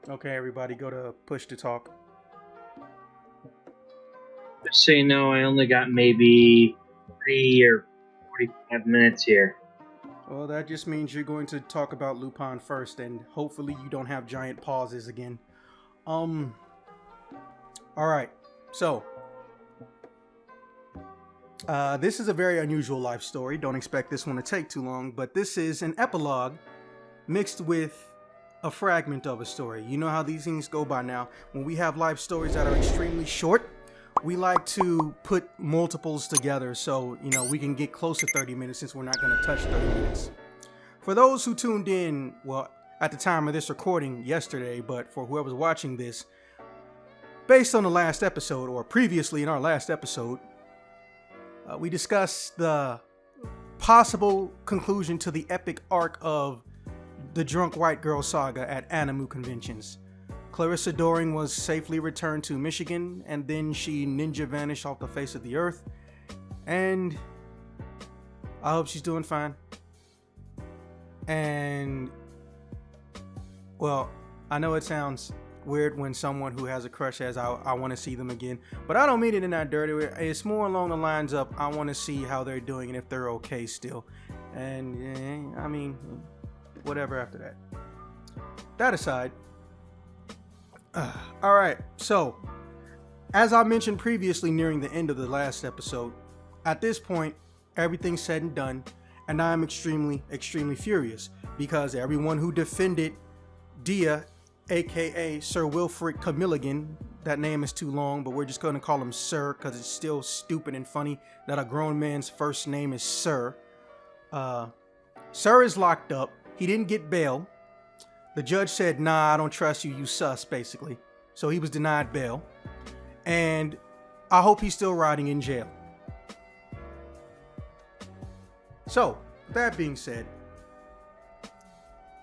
Okay, everybody, go to push to talk. Just so you know, I only got maybe 30 or 45 minutes here. Well, that just means you're going to talk about Lupin first, and hopefully you don't have giant pauses again. All right. So, this is a very unusual life story. Don't expect this one to take too long, but this is an epilogue mixed with a fragment of a story. You know how these things go by now. When we have life stories that are extremely short, we like to put multiples together so, we can get close to 30 minutes since we're not going to touch 30 minutes. For those who tuned in, well, at the time of this recording yesterday, but for whoever's watching this, based on the last episode, or previously in our last episode, we discussed the possible conclusion to the epic arc of the Drunk White Girl saga at Animu conventions. Clarissa Doring was safely returned to Michigan, and then she ninja vanished off the face of the earth. And I hope she's doing fine. And, well, I know it sounds weird when someone who has a crush says, I want to see them again. But I don't mean it in that dirty way. It's more along the lines of, I want to see how they're doing and if they're okay still. And, whatever after that. That aside, all right, so as I mentioned previously nearing the end of the last episode, at this point, everything's said and done, and I'm extremely, extremely furious because everyone who defended Dia, aka Sir Wilfred Camilligan, that name is too long, but we're just going to call him Sir because it's still stupid and funny that a grown man's first name is Sir. Sir is locked up. He didn't get bail. The judge said, nah, I don't trust you, you sus, basically. So he was denied bail. And I hope he's still rotting in jail. So, that being said,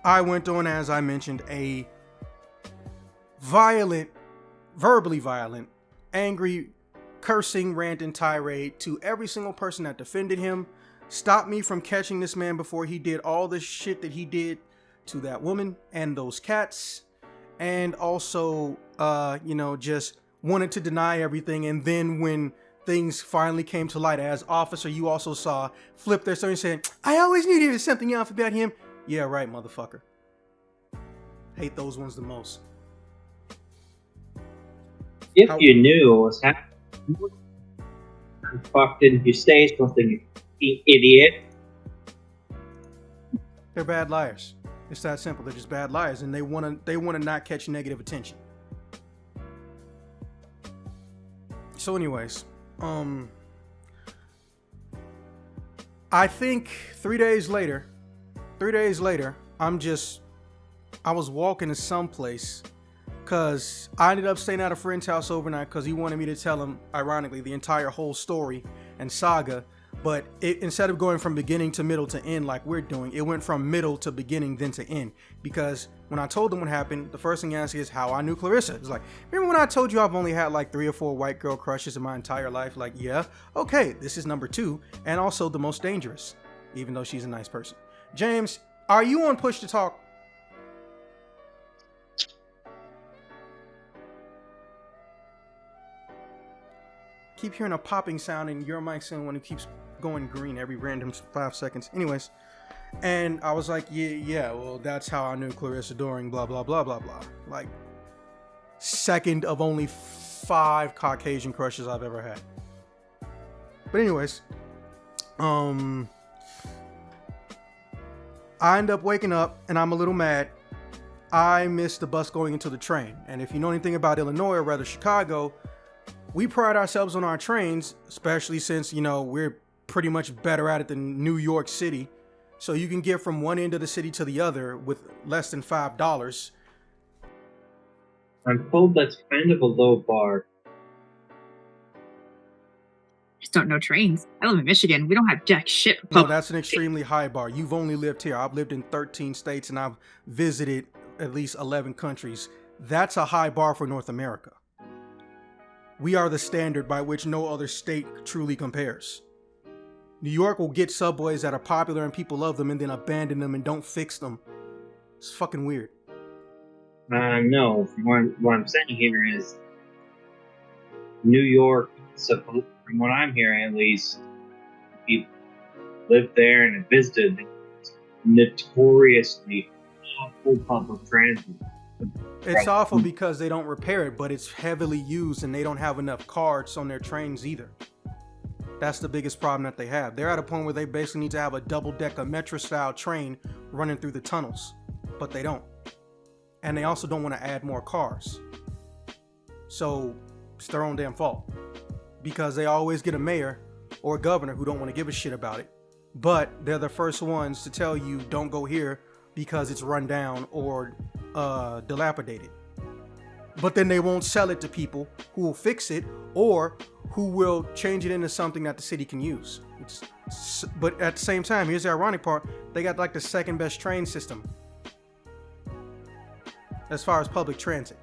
I went on, as I mentioned, a verbally violent, angry, cursing rant and tirade to every single person that defended him, stopped me from catching this man before he did all the shit that he did to that woman and those cats, and also just wanted to deny everything. And then when things finally came to light, as officer you also saw, flip their story and said, I always knew there was something off about him. Yeah, right, motherfucker. Hate those ones the most. If you knew what was happening, fuck didn't you say something, you idiot? They're bad liars. It's that simple. They're just bad liars, and they want to not catch negative attention. So anyways, I think 3 days later, I was walking to someplace because I ended up staying at a friend's house overnight because he wanted me to tell him, ironically, the entire whole story and saga. But instead of going from beginning to middle to end like we're doing, it went from middle to beginning then to end. Because when I told him what happened, the first thing he asked is how I knew Clarissa. It's like, remember when I told you I've only had like 3 or 4 white girl crushes in my entire life? Like, yeah, okay, this is number 2 and also the most dangerous, even though she's a nice person. James, are you on push to talk? Keep hearing a popping sound in your mic sound when it keeps going green every random 5 seconds. Anyways, and I was like, yeah, well, that's how I knew Clarissa Doring, blah, blah, blah, blah, blah. Like, second of only 5 Caucasian crushes I've ever had. But anyways, I end up waking up and I'm a little mad. I missed the bus going into the train. And if you know anything about Illinois, or rather Chicago, we pride ourselves on our trains, especially since, we're pretty much better at it than New York City. So you can get from one end of the city to the other with less than $5. I'm told that's kind of a low bar. Just don't know trains. I live in Michigan. We don't have jack shit. No, that's an extremely high bar. You've only lived here. I've lived in 13 states and I've visited at least 11 countries. That's a high bar for North America. We are the standard by which no other state truly compares. New York will get subways that are popular and people love them and then abandon them and don't fix them. It's fucking weird. No. From what I'm saying here is New York. So from what I'm hearing, at least, people live there and have visited. It's notoriously awful public transit. It's awful because they don't repair it, but it's heavily used and they don't have enough carts on their trains either. That's the biggest problem that they have. They're at a point where they basically need to have a double-decker metro-style train running through the tunnels, but they don't. And they also don't want to add more cars. So it's their own damn fault. Because they always get a mayor or a governor who don't want to give a shit about it. But they're the first ones to tell you don't go here because it's run down or dilapidated. But then they won't sell it to people who will fix it or who will change it into something that the city can use. But at the same time, here's the ironic part, they got like the second best train system as far as public transit.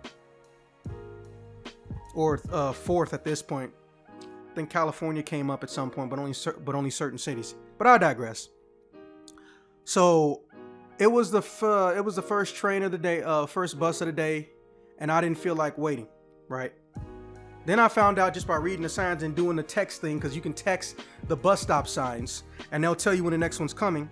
Or fourth at this point. I think California came up at some point, but only certain cities. But I digress. So it was the first train of the day, first bus of the day, and I didn't feel like waiting, right? Then I found out just by reading the signs and doing the text thing, because you can text the bus stop signs, and they'll tell you when the next one's coming.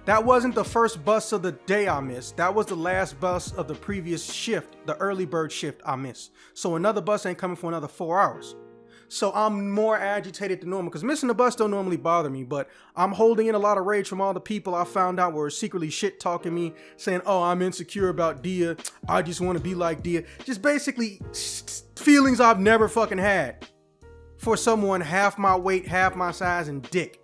That wasn't the first bus of the day I missed. That was the last bus of the previous shift, the early bird shift I missed. So another bus ain't coming for another 4 hours. So I'm more agitated than normal because missing the bus don't normally bother me, but I'm holding in a lot of rage from all the people I found out were secretly shit talking me, saying, oh, I'm insecure about Dia. I just want to be like Dia. Just basically feelings I've never fucking had for someone half my weight, half my size, and dick.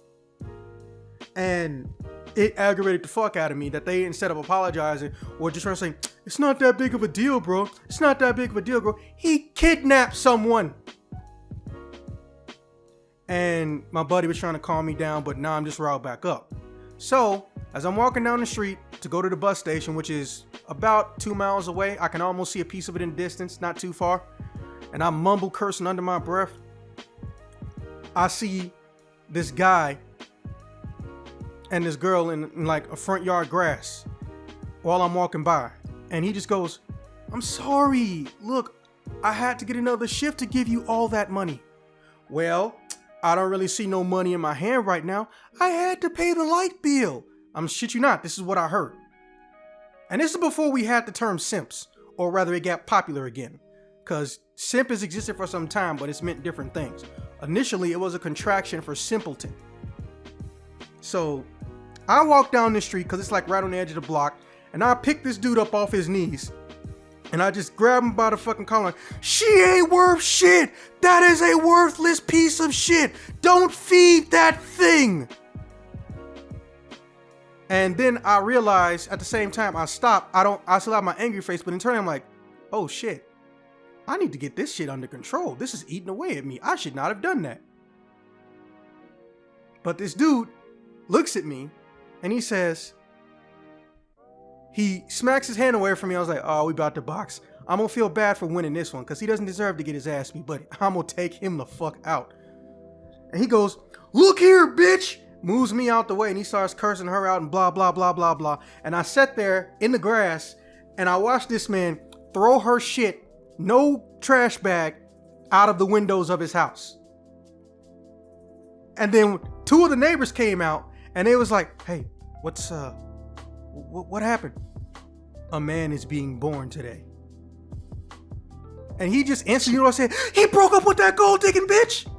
And it aggravated the fuck out of me that they, instead of apologizing or just trying to say, it's not that big of a deal, bro. It's not that big of a deal, bro. He kidnapped someone. And my buddy was trying to calm me down, but now I'm just riled back up. So as I'm walking down the street to go to the bus station, which is about 2 miles away, I can almost see a piece of it in the distance, not too far. And I'm mumble cursing under my breath. I see this guy and this girl in like a front yard grass while I'm walking by. And he just goes, I'm sorry. Look, I had to get another shift to give you all that money. Well, I don't really see no money in my hand right now. I had to pay the light bill. I'm shit you not. This is what I heard. And this is before we had the term simps, or rather it got popular again. Because simp has existed for some time, but it's meant different things. Initially, it was a contraction for simpleton. So I walk down the street because it's like right on the edge of the block, and I pick this dude up off his knees. And I just grab him by the fucking collar. She ain't worth shit. That is a worthless piece of shit. Don't feed that thing. And then I realize at the same time I stop. I still have my angry face, but internally I'm like, oh shit. I need to get this shit under control. This is eating away at me. I should not have done that. But this dude looks at me and he says, he smacks his hand away from me. I was like, oh, we about to box. I'm going to feel bad for winning this one because he doesn't deserve to get his ass beat, but I'm going to take him the fuck out. And he goes, look here, bitch. Moves me out the way and he starts cursing her out and blah, blah, blah, blah, blah. And I sat there in the grass and I watched this man throw her shit, no trash bag, out of the windows of his house. And then 2 of the neighbors came out and they was like, hey, what happened? A man is being born today. And he just instantly, you know what I said? He broke up with that gold digging bitch.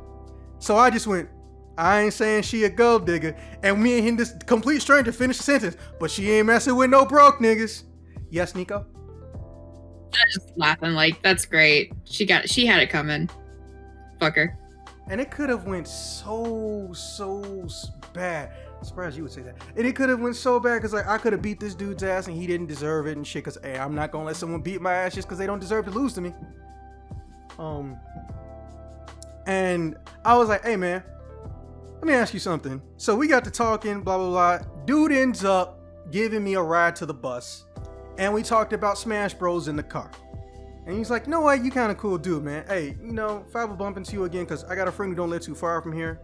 So I just went, I ain't saying she a gold digger. And me and him, this complete stranger, finished the sentence. But she ain't messing with no broke niggas. Yes, Nico? I was just laughing like, that's great. She had it coming. Fuck her. And it could have went so bad. I'm surprised you would say that. And it could have went so bad because like I could have beat this dude's ass and he didn't deserve it and shit. Because hey, I'm not gonna let someone beat my ass just because they don't deserve to lose to me. And I was like, hey man, let me ask you something. So we got to talking, blah blah blah. Dude ends up giving me a ride to the bus, and we talked about Smash Bros in the car. And he's like, no way, you kind of cool dude, man. Hey, you know, if I ever bump into you again, because I got a friend who don't live too far from here,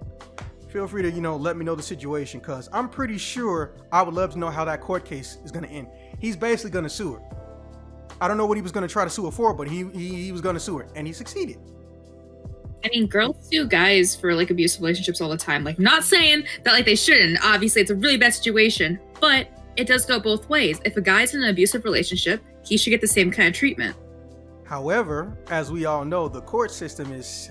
feel free to, you know, let me know the situation, because I'm pretty sure I would love to know how that court case is going to end. He's basically going to sue her. I don't know what he was going to try to sue her for, but he was going to sue her, and he succeeded. I mean, girls sue guys for like abusive relationships all the time. Like, not saying that like they shouldn't. Obviously, it's a really bad situation, but it does go both ways. If a guy's in an abusive relationship, he should get the same kind of treatment. However, as we all know, the court system is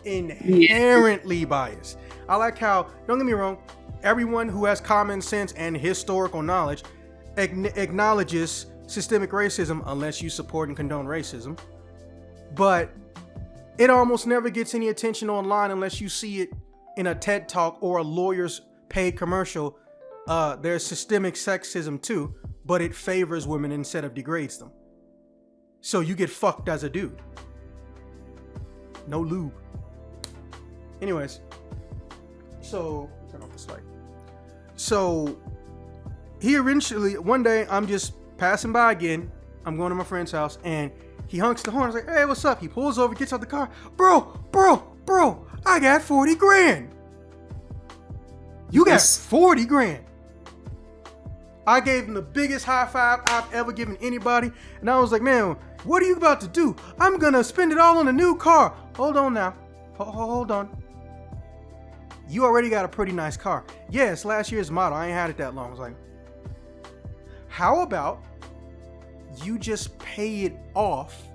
inherently biased. I like how, don't get me wrong, everyone who has common sense and historical knowledge acknowledges systemic racism unless you support and condone racism. But it almost never gets any attention online unless you see it in a TED Talk or a lawyer's paid commercial. There's systemic sexism too, but it favors women instead of degrades them. So you get fucked as a dude. No lube. Anyways, so turn off this light. So he eventually, one day, I'm just passing by again. I'm going to my friend's house, and he honks the horn. I was like, "Hey, what's up?" He pulls over, gets out the car. Bro, I got 40 grand. You got 40 grand. I gave him the biggest high five I've ever given anybody. And I was like, "Man, what are you about to do?" "I'm going to spend it all on a new car." Hold on now. Hold on. You already got a pretty nice car. Yeah, it's last year's model. I ain't had it that long. I was like, how about you just pay it off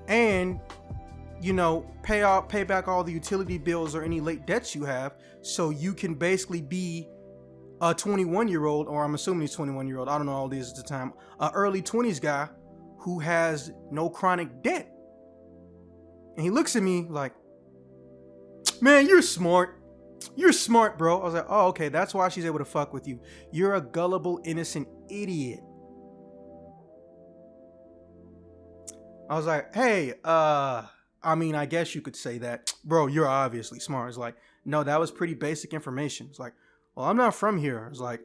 and, you know, pay back all the utility bills or any late debts you have, so you can basically be a 21-year-old, or I'm assuming he's 21-year-old, I don't know how old he is at the time, a early 20s guy who has no chronic debt. And he looks at me like, "Man, you're smart. You're smart, bro." I was like, "Oh, okay, that's why she's able to fuck with you. You're a gullible, innocent idiot." I was like, "Hey, I mean, I guess you could say that. Bro, you're obviously smart." It's like, "No, that was pretty basic information." It's like, "Well, I'm not from here." I was like,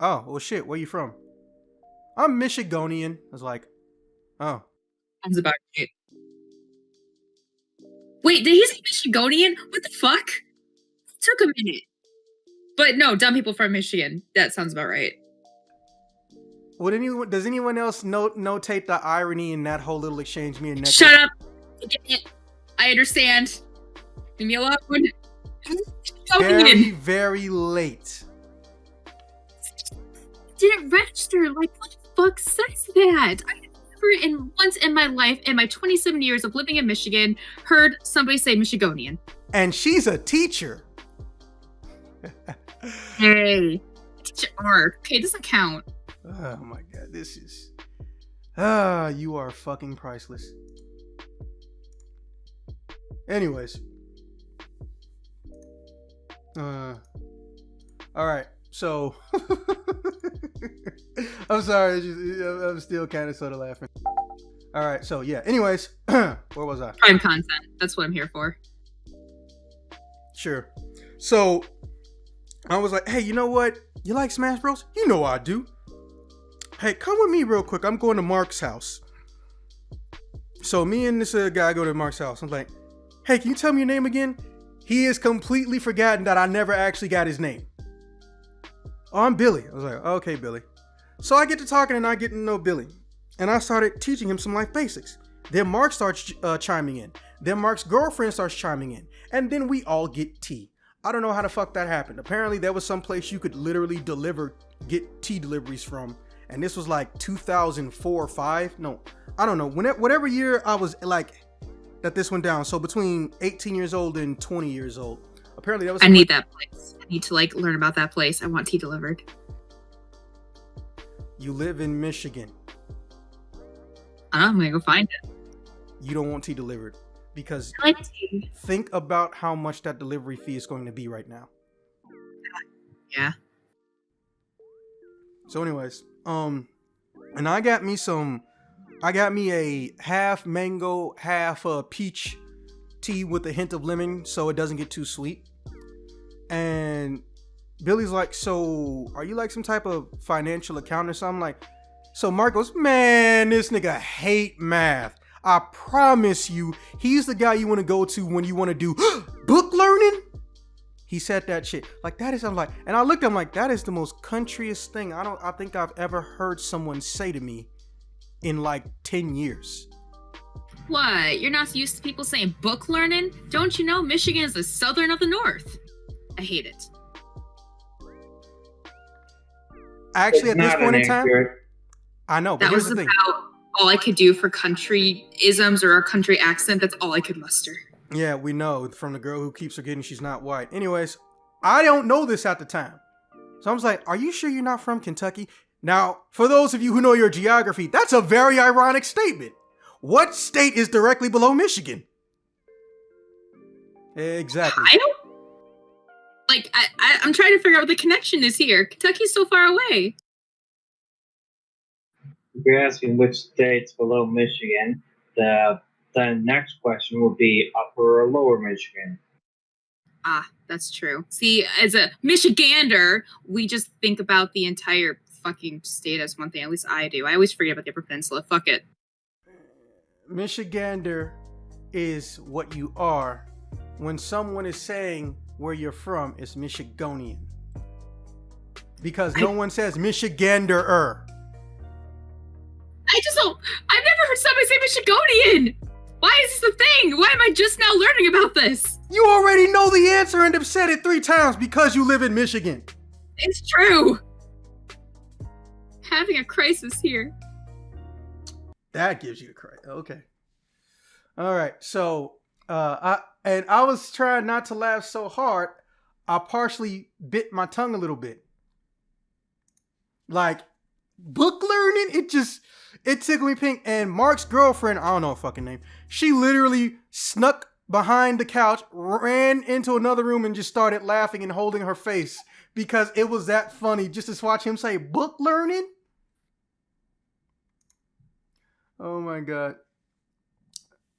"Oh, well, shit, where you from?" "I'm Michigonian." I was like, "Oh." Sounds about right. Wait, did he say Michigonian? What the fuck? It took a minute. But no, dumb people from Michigan. That sounds about right. Does anyone else notate the irony in that whole little exchange me and Nick? Shut up. I understand. Leave me alone. Very, very late. Didn't register. Like, what the fuck says that? I never once in my life, in my 27 years of living in Michigan, heard somebody say Michigonian. And she's a teacher. Hey, teacher art. Okay, it doesn't count. Oh my god, this is... you are fucking priceless. Anyways. Alright, so... I'm sorry, I'm still kind of sort of laughing. Alright, so yeah, anyways, where was I? Prime content, that's what I'm here for. Sure. So, I was like, "Hey, you know what? You like Smash Bros?" "You know I do." "Hey, come with me real quick. I'm going to Mark's house." So me and this guy go to Mark's house. I'm like, "Hey, can you tell me your name again?" He has completely forgotten that I never actually got his name. "Oh, I'm Billy." I was like, "Okay, Billy." So I get to talking and I get to know Billy. And I started teaching him some life basics. Then Mark starts chiming in. Then Mark's girlfriend starts chiming in. And then we all get tea. I don't know how the fuck that happened. Apparently there was some place you could literally get tea deliveries from. And this was like 2004 or 5. No, I don't know. Whatever year I was like that this went down. So between 18 years old and 20 years old. Apparently that was... I need that place. I need to like learn about that place. I want tea delivered. You live in Michigan. I'm gonna go find it. You don't want tea delivered. Because I like tea. Think about how much that delivery fee is going to be right now. Yeah. So anyways, and I got me a half mango, half peach tea with a hint of lemon so it doesn't get too sweet. And Billy's like, "So are you like some type of financial accountant or something?" Like, so Mark goes, "Man, this nigga hate math. I promise you, he's the guy you want to go to when you want to do book learning." He said that shit. Like, that is, I'm like, and I looked at him like, that is the most countryest thing I think I've ever heard someone say to me in like 10 years. What? You're not used to people saying book learning? Don't you know Michigan is the southern of the north? I hate it. Actually, It's at this not point in inaccurate. time, I know, but That here's was the thing. about all I could do for country isms or a country accent. That's all I could muster. Yeah, we know from the girl who keeps forgetting she's not white. Anyways, I don't know this at the time. So I was like, are you sure you're not from Kentucky? Now, for those of you who know your geography, that's a very ironic statement. What state is directly below Michigan? Exactly. I don't... Like, I'm trying to figure out what the connection is here. Kentucky's so far away. If you're asking which state's below Michigan, the next question would be upper or lower Michigan. Ah, that's true. See, as a Michigander, we just think about the entire fucking state as one thing. At least I do. I always forget about the Upper Peninsula. Fuck it. Michigander is what you are. When someone is saying where you're from, it's Michigonian. Because no one says Michigander-er. I just don't... I've never heard somebody say Michigonian! Why is this a thing? Why am I just now learning about this? You already know the answer and have said it 3 times because you live in Michigan. It's true. Having a crisis here. That gives you a credit. Okay. All right. So, I was trying not to laugh so hard. I partially bit my tongue a little bit. Like, book learning, it tickled me pink. And Mark's girlfriend, I don't know her fucking name, she literally snuck behind the couch, ran into another room and just started laughing and holding her face because it was that funny just to watch him say book learning. Oh my God.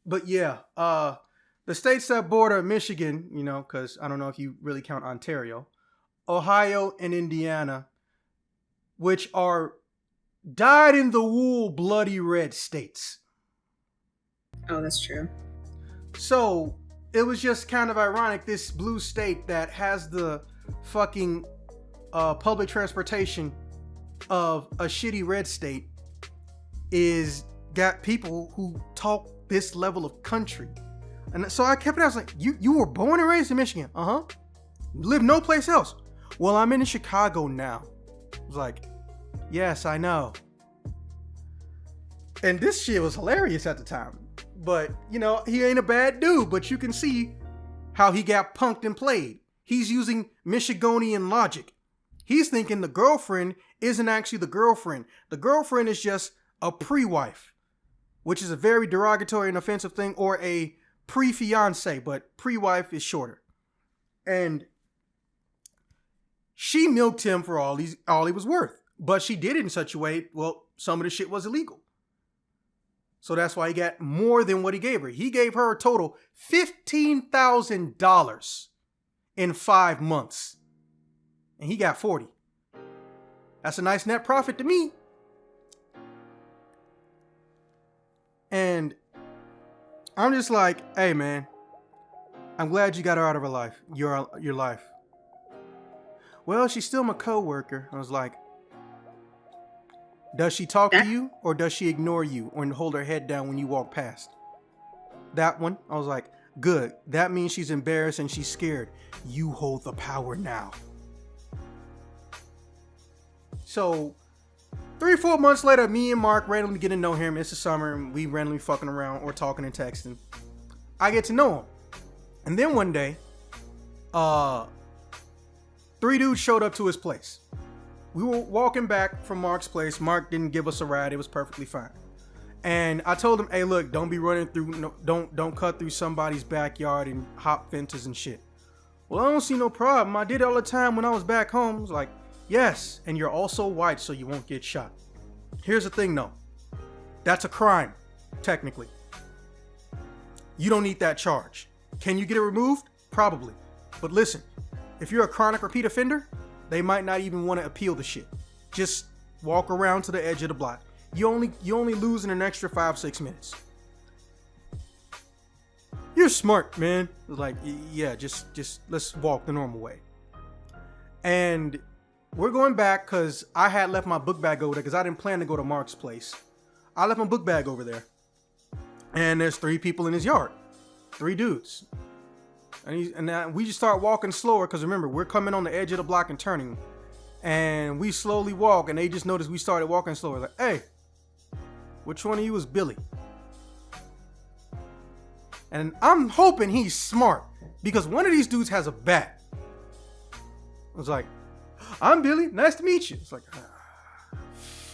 But yeah, the states that border Michigan, you know, because I don't know if you really count Ontario, Ohio and Indiana, which are dyed-in-the-wool bloody red states. Oh, that's true. So it was just kind of ironic, this blue state that has the fucking public transportation of a shitty red state is got people who talk this level of country. And so I kept it, I was like, you were born and raised in Michigan? Uh-huh. Live no place else. Well, I'm in Chicago now. I was like, yes, I know. And this shit was hilarious at the time. But, you know, he ain't a bad dude, but you can see how he got punked and played. He's using Michigonian logic. He's thinking the girlfriend isn't actually the girlfriend. The girlfriend is just a pre-wife, which is a very derogatory and offensive thing, or a pre-fiance, but pre-wife is shorter. And she milked him for all he was worth. But she did it in such a way, well, some of the shit was illegal. So that's why he got more than what he gave her. He gave her a total $15,000 in 5 months. And he got 40. That's a nice net profit to me. And I'm just like, hey man, I'm glad you got her out of her life, your life. Well, she's still my coworker. I was like, does she talk to you or does she ignore you or hold her head down when you walk past? That one, I was like, good. That means she's embarrassed and she's scared. You hold the power now. So 3 or 4 months later, me and Mark randomly get to know him. It's the summer and we randomly fucking around or talking and texting. I get to know him. And then one day, 3 dudes showed up to his place. We were walking back from Mark's place. Mark didn't give us a ride. It was perfectly fine. And I told him, hey, look, don't be running through, don't cut through somebody's backyard and hop fences and shit. Well, I don't see no problem. I did it all the time when I was back home. I was like, yes, and you're also white, so you won't get shot. Here's the thing, though. That's a crime, technically. You don't need that charge. Can you get it removed? Probably. But listen, if you're a chronic repeat offender, they might not even want to appeal the shit. Just walk around to the edge of the block. You only lose in an extra 5-6 minutes. You're smart, man. Like, yeah, just let's walk the normal way. And we're going back because I had left my book bag over there because I didn't plan to go to Mark's place. I left my book bag over there. And there's 3 people in his yard. 3 dudes. And we just start walking slower because remember, we're coming on the edge of the block and turning. And we slowly walk and they just noticed we started walking slower. Like, hey, which one of you is Billy? And I'm hoping he's smart because one of these dudes has a bat. I was like, I'm Billy. Nice to meet you. It's like,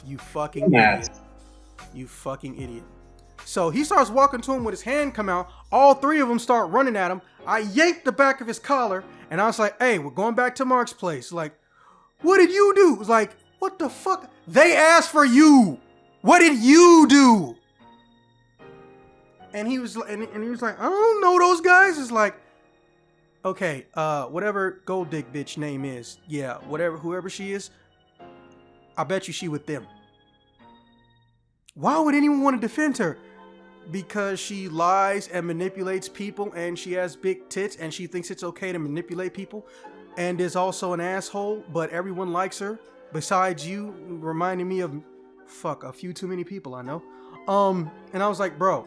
you fucking idiot. You fucking idiot. So he starts walking to him with his hand come out. All 3 of them start running at him. I yanked the back of his collar and I was like, hey, we're going back to Mark's place. Like, what did you do? It was like, what the fuck? They asked for you. What did you do? And he was like, I don't know those guys. It's like, okay, whatever gold dick bitch name is, yeah, whoever she is, I bet you she with them. Why would anyone want to defend her? Because she lies and manipulates people and she has big tits and she thinks it's okay to manipulate people and is also an asshole, but everyone likes her besides you, reminding me of a few too many people I know. And I was like, bro,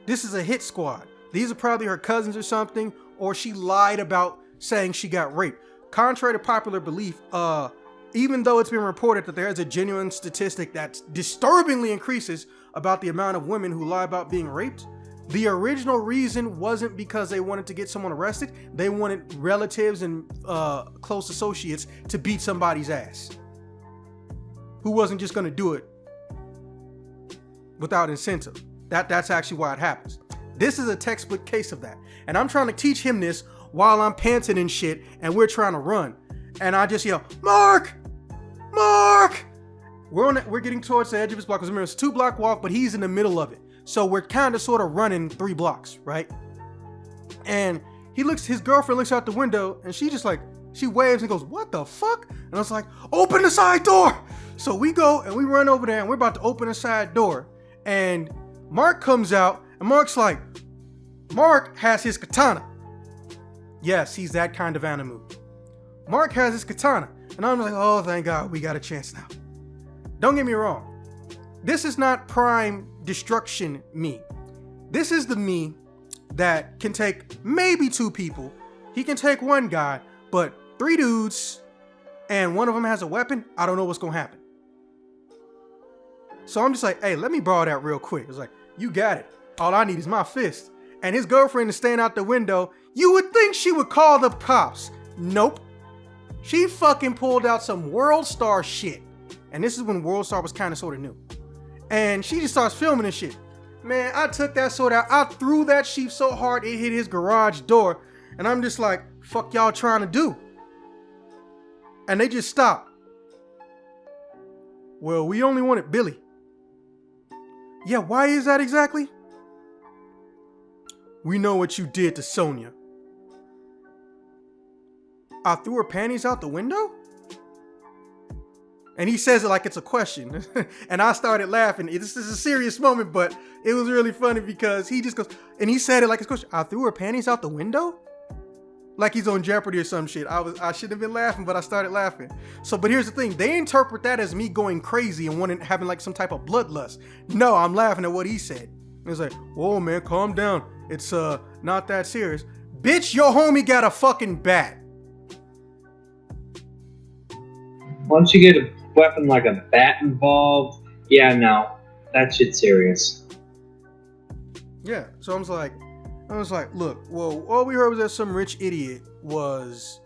this is a hit squad. These are probably her cousins or something, or she lied about saying she got raped. Contrary to popular belief, even though it's been reported that there is a genuine statistic that disturbingly increases about the amount of women who lie about being raped, the original reason wasn't because they wanted to get someone arrested. They wanted relatives and close associates to beat somebody's ass who wasn't just going to do it without incentive. That's actually why it happens. This is a textbook case of that. And I'm trying to teach him this while I'm panting and shit and we're trying to run. And I just yell, Mark! Mark! We're getting towards the edge of his block. Because remember, it's a 2-block walk, but he's in the middle of it. So we're kind of sort of running 3 blocks, right? And his girlfriend looks out the window and she just like, she waves and goes, what the fuck? And I was like, open the side door. So we go and we run over there and we're about to open the side door. And Mark comes out and Mark has his katana. Yes, he's that kind of animal. Mark has his katana. And I'm like, oh, thank God, we got a chance now. Don't get me wrong. This is not prime destruction me. This is the me that can take maybe 2 people. He can take 1 guy, but 3 dudes and one of them has a weapon. I don't know what's going to happen. So I'm just like, hey, let me borrow that real quick. It's like, you got it. All I need is my fist. And his girlfriend is staying out the window. You would think she would call the cops. Nope. She fucking pulled out some World Star shit. And this is when World Star was kind of sort of new. And she just starts filming this shit. Man, I took that sword out. I threw that sheep so hard it hit his garage door. And I'm just like, fuck y'all trying to do? And they just stopped. Well, we only wanted Billy. Yeah, why is that exactly? We know what you did to Sonia. I threw her panties out the window? And he says it like it's a question. And I started laughing. This is a serious moment, but it was really funny because he just goes, and he said it like it's a question. I threw her panties out the window? Like he's on Jeopardy or some shit. I shouldn't have been laughing, but I started laughing. So, but here's the thing. They interpret that as me going crazy and having like some type of bloodlust. No, I'm laughing at what he said. It's like, whoa, man, calm down. It's not that serious. Bitch, your homie got a fucking bat. Once you get a weapon like a bat involved, yeah, no, that shit's serious. Yeah, so I was like, look, well, all we heard was that some rich idiot was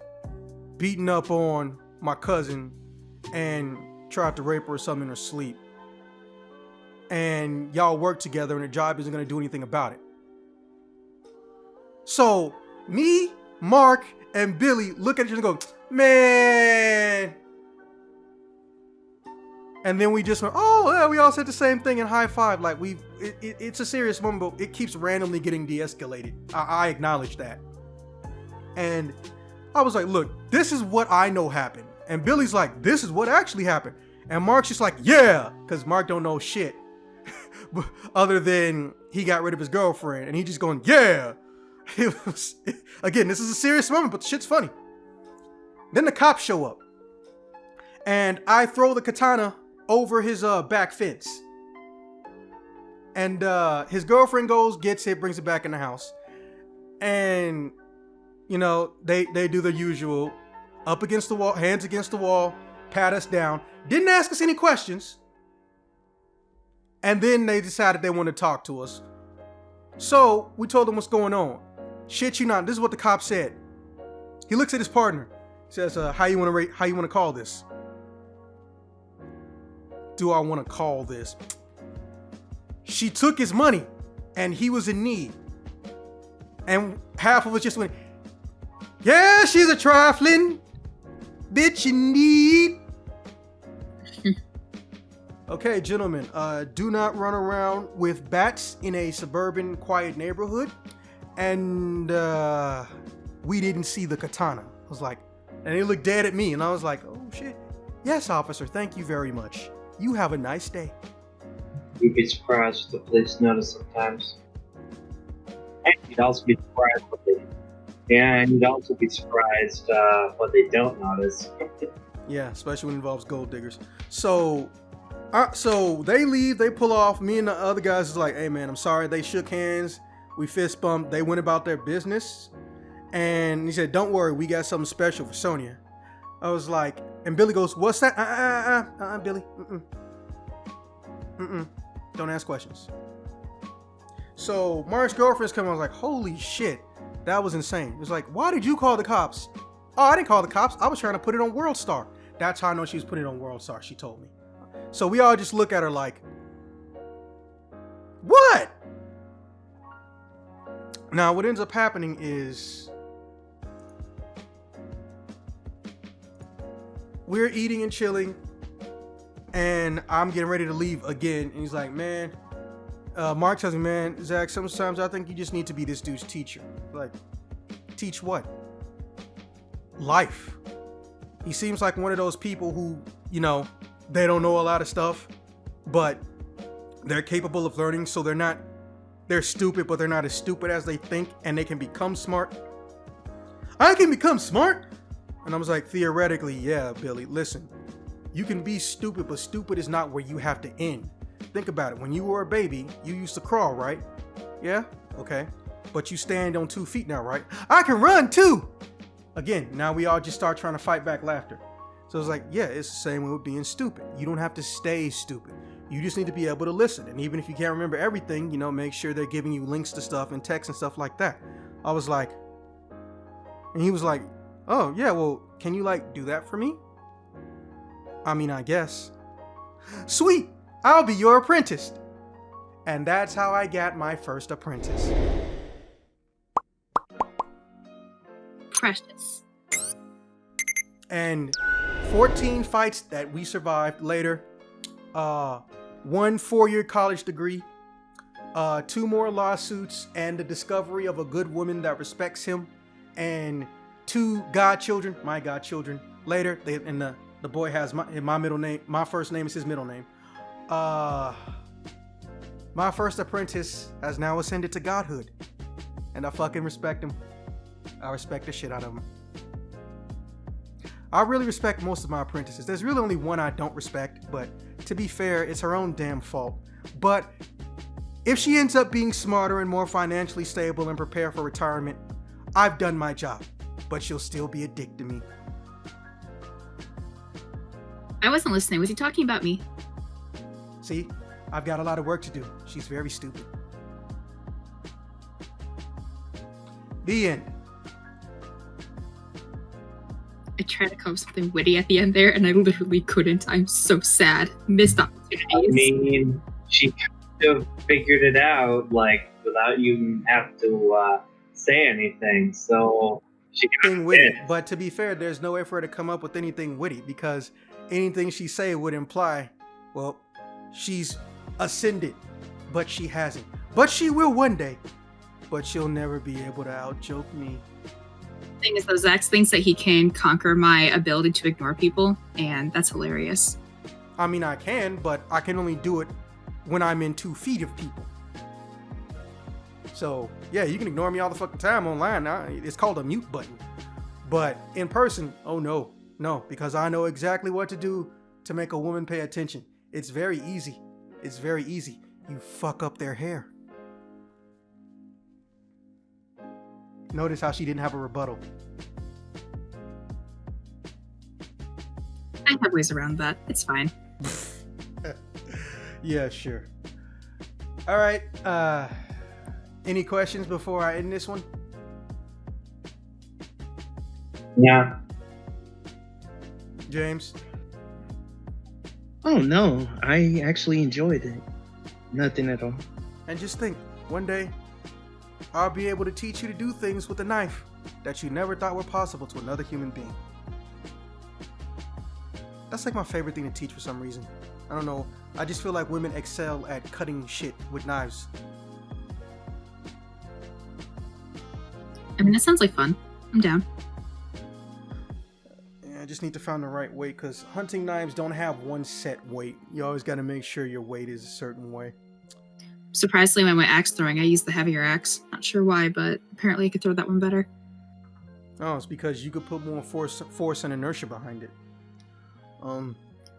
beating up on my cousin and tried to rape her or something in her sleep. And y'all work together and the job isn't going to do anything about it. So me, Mark, and Billy look at each other and go, man. And then we just went, oh, yeah, we all said the same thing and high five. Like it's a serious moment, but it keeps randomly getting de-escalated. I acknowledge that. And I was like, look, this is what I know happened. And Billy's like, this is what actually happened. And Mark's just like, yeah, because Mark don't know shit. Other than he got rid of his girlfriend. And he just going, yeah. Again, this is a serious moment, but the shit's funny. Then the cops show up. And I throw the katana over his back fence. And his girlfriend goes, gets it, brings it back in the house. And, you know, they do the usual, up against the wall, hands against the wall, pat us down. Didn't ask us any questions. And then they decided they wanted to talk to us. So we told them what's going on. Shit you not, this is what the cop said. He looks at his partner. He says, how you want to call this? Do I want to call this? She took his money and he was in need. And half of us just went, yeah, she's a trifling bitch in need. Okay, gentlemen, do not run around with bats in a suburban, quiet neighborhood. And we didn't see the katana. I was like, and he looked dead at me, and I was like, oh shit. Yes, officer, thank you very much. You have a nice day. You'd be surprised what the police notice sometimes. And you'd also be surprised what they don't notice. Yeah, especially when it involves gold diggers. So they leave, they pull off. Me and the other guys is like, hey man, I'm sorry. They shook hands. We fist bumped. They went about their business. And he said, don't worry, we got something special for Sonia. I was like, and Billy goes, what's that? Billy. Don't ask questions. So Mark's girlfriend's coming. I was like, holy shit, that was insane. It was like, why did you call the cops? Oh, I didn't call the cops. I was trying to put it on World Star. That's how I know she was putting it on World Star, she told me. So we all just look at her like, what? Now, what ends up happening is we're eating and chilling, and I'm getting ready to leave again. And he's like, man, Mark tells me, man, Zach, sometimes I think you just need to be this dude's teacher. Like, teach what? Life. He seems like one of those people who, you know, they don't know a lot of stuff, but they're capable of learning. So they're stupid, but they're not as stupid as they think, and they can become smart. I can become smart? And I was like, theoretically, yeah, Billy, listen, you can be stupid, but stupid is not where you have to end. Think about it. When you were a baby, you used to crawl, right? Yeah? Okay. But you stand on 2 feet now, right? I can run too! Again, now we all just start trying to fight back laughter. So it's like, yeah, it's the same way with being stupid. You don't have to stay stupid. You just need to be able to listen. And even if you can't remember everything, you know, make sure they're giving you links to stuff and text and stuff like that. I was like, and he was like, oh, yeah, well, can you like do that for me? I mean, I guess. Sweet, I'll be your apprentice. And that's how I got my first apprentice. Precious. And 14 fights that we survived later. 1 4-year college degree. 2 more lawsuits and the discovery of a good woman that respects him. And 2 godchildren, my godchildren. Later, the boy has my middle name. My first name is his middle name. My first apprentice has now ascended to godhood. And I fucking respect him. I respect the shit out of him. I really respect most of my apprentices. There's really only one I don't respect, but to be fair, it's her own damn fault. But if she ends up being smarter and more financially stable and prepared for retirement, I've done my job. But she'll still be a dick to me. I wasn't listening. Was he talking about me? See, I've got a lot of work to do. She's very stupid. The end. I tried to come up with something witty at the end there, and I literally couldn't. I'm so sad. Missed opportunities. I mean, she kind of figured it out, like, without you having to say anything. So she Anything witty. But to be fair, there's no way for her to come up with anything witty, because anything she say would imply, well, she's ascended, but she hasn't. But she will one day. But she'll never be able to out-joke me. Thing is, though, Zach thinks that he can conquer my ability to ignore people, and that's hilarious. I mean, I can, but I can only do it when I'm in 2 feet of people. So, yeah, you can ignore me all the fucking time online. It's called a mute button. But in person, oh no, because I know exactly what to do to make a woman pay attention. It's very easy. It's very easy. you fuck up their hair. Notice how she didn't have a rebuttal. I have ways around that. It's fine. Yeah, sure. All right. Any questions before I end this one? Yeah. James? Oh no, I actually enjoyed it. Nothing at all. And just think, one day, I'll be able to teach you to do things with a knife that you never thought were possible to another human being. That's like my favorite thing to teach for some reason. I don't know. I just feel like women excel at cutting shit with knives. I mean, that sounds like fun. I'm down. Yeah, I just need to find the right weight, because hunting knives don't have one set weight. You always got to make sure your weight is a certain way. Surprisingly, when I went axe throwing, I used the heavier axe. Not sure why, but apparently I could throw that one better. Oh, it's because you could put more force and inertia behind it.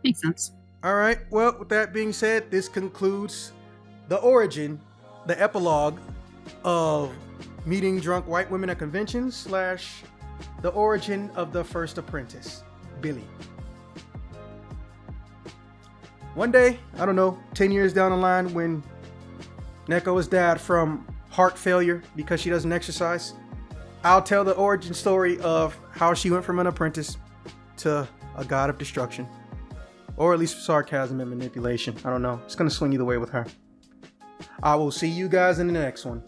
Makes sense. All right. Well, with that being said, this concludes the origin, the epilogue of meeting drunk white women at conventions / the origin of the first apprentice, Billy. One day, I don't know, 10 years down the line, when Neko is died from heart failure because she doesn't exercise, I'll tell the origin story of how she went from an apprentice to a god of destruction. Or at least sarcasm and manipulation. I don't know. It's going to swing either way with her. I will see you guys in the next one.